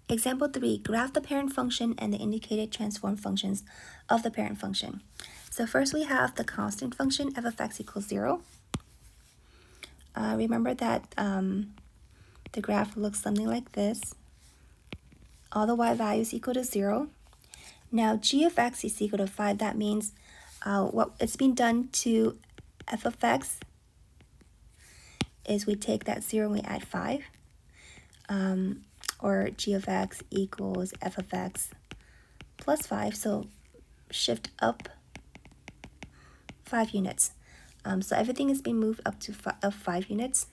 Example 3, graph the parent function and the indicated transform functions of the parent function. So first we have the constant function f of x equals 0. Remember that the graph looks something like this. All the y values equal to 0. Now g of x is equal to 5. That means what it's been done to f of x is we take that 0 and we add 5. Or g of x equals f of x plus 5. So shift up 5 units. So everything is being moved up to 5 units.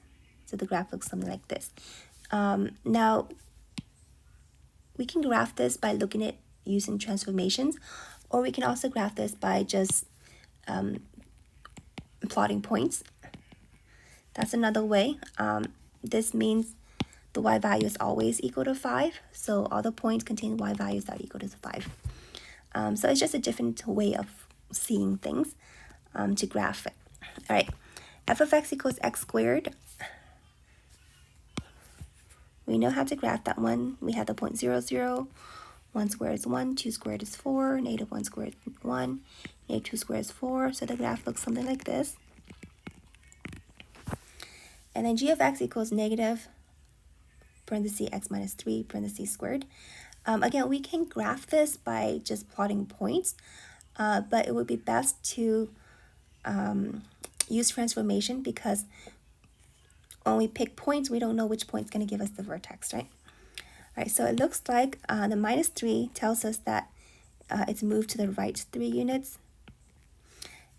So the graph looks something like this. Now, we can graph this by looking at using transformations, or we can also graph this by just plotting points. That's another way. This means the y value is always equal to 5. So all the points contain y values that are equal to 5. So it's just a different way of seeing things to graph it. All right, f of x equals x squared. We know how to graph that one. We have the point 0, 0. 1 squared is 1, 2 squared is 4, negative 1 squared is 1, negative 2 squared is 4. So the graph looks something like this. And then g of x equals negative parentheses x minus 3 parentheses squared. Again, we can graph this by just plotting points, but it would be best to use transformation, because when we pick points, we don't know which point is going to give us the vertex, right? All right, so it looks like the minus 3 tells us that it's moved to the right 3 units.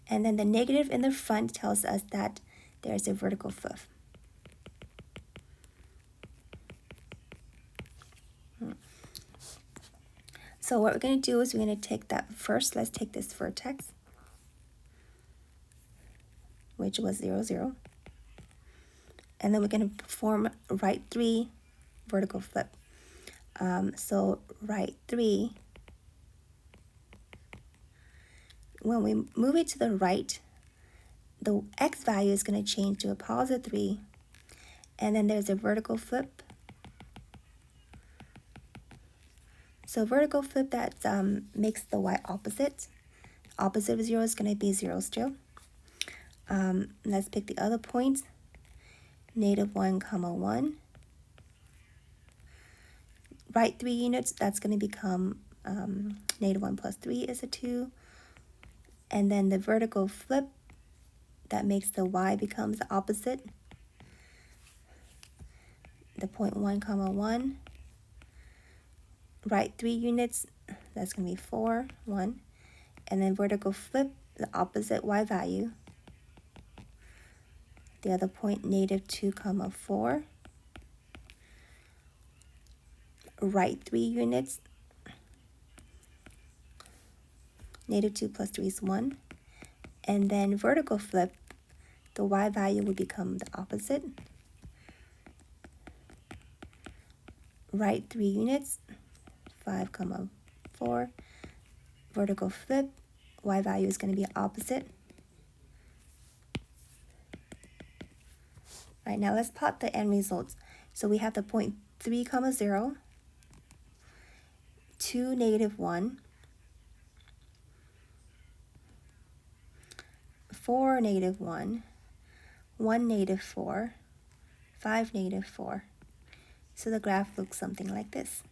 And then the negative in the front tells us that there's a vertical flip. So what we're going to do is we're going to take that first. Let's take this vertex, which was 0, 0. And then we're going to perform right 3 vertical flip. So right 3, when we move it to the right, the x value is going to change to a positive 3. And then there's a vertical flip. So vertical flip, that makes the y opposite. Opposite of 0 is going to be 0 still. Let's pick the other points. Negative 1, comma 1. Right 3 units, that's going to become negative 1 plus 3 is a 2. And then the vertical flip, that makes the y becomes the opposite. The point 1, comma 1. Right 3 units, that's going to be 4, 1. And then vertical flip, the opposite y value. The other point, negative 2, comma 4. Right 3 units, negative 2 plus 3 is 1. And then vertical flip, the y value would become the opposite. Right 3 units, 5, comma 4. Vertical flip, y value is going to be opposite. All right, now let's plot the end results. So we have the point 3, comma 0, 2, negative 1, 4, negative 1, 1, negative 4, 5, negative 4. So the graph looks something like this.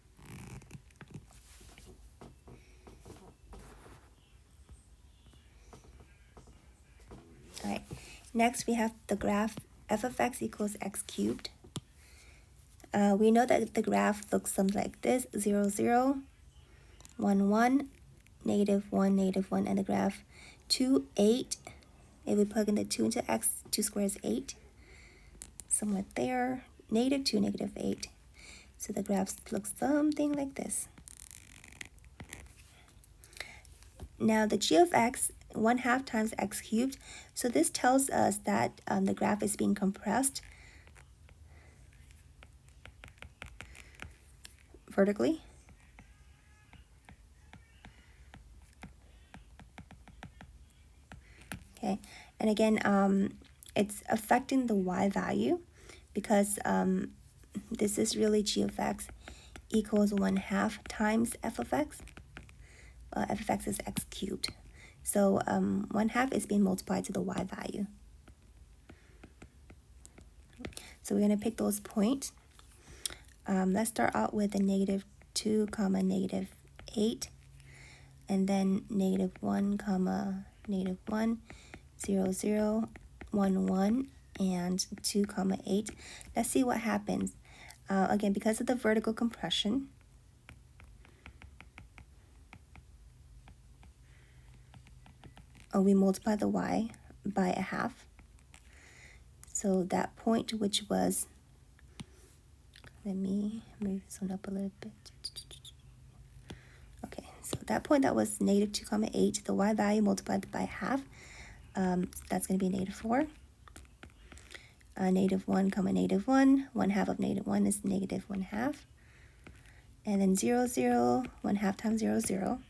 All right, next we have the graph f of x equals x cubed. We know that the graph looks something like this: 0, 0, 1, 1, negative 1, negative 1, and the graph 2, 8. If we plug in the 2 into x, 2 squared is 8. Somewhere there, negative 2, negative 8. So the graph looks something like this. Now the g of x, 1/2 times x cubed. So this tells us that the graph is being compressed vertically. Okay, and again, it's affecting the y value, because this is really g of x equals 1/2 times f of x. F of x is x cubed. So 1/2 is being multiplied to the y value. So we're going to pick those points. Let's start out with a -2, -8, and then -1, -1, 0, 0, 1, 1, and 2, 8. Let's see what happens. Again, because of the vertical compression, we multiply the y by 1/2. So that point, which was, let me move this one up a little bit. Okay, so that point that was -2, 8, the y value multiplied by 1/2, that's going to be -4. -1, -1, 1/2 of -1 is -1/2. And then 0, 0, 1/2 times 0, 0.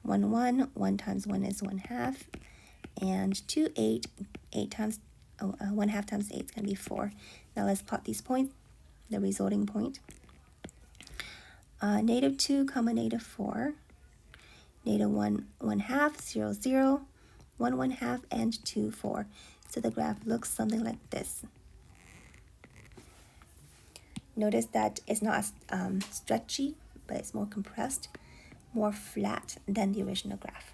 1, 1, 1 times 1 is 1/2. And 2, 8, 8 times, 1/2 times 8 is going to be 4. Now let's plot these points, the resulting point. -2, -4, -1, 1/2, 0, 0, 1, 1/2, and 2, 4. So the graph looks something like this. Notice that it's not as stretchy, but it's more compressed, more flat than the original graph.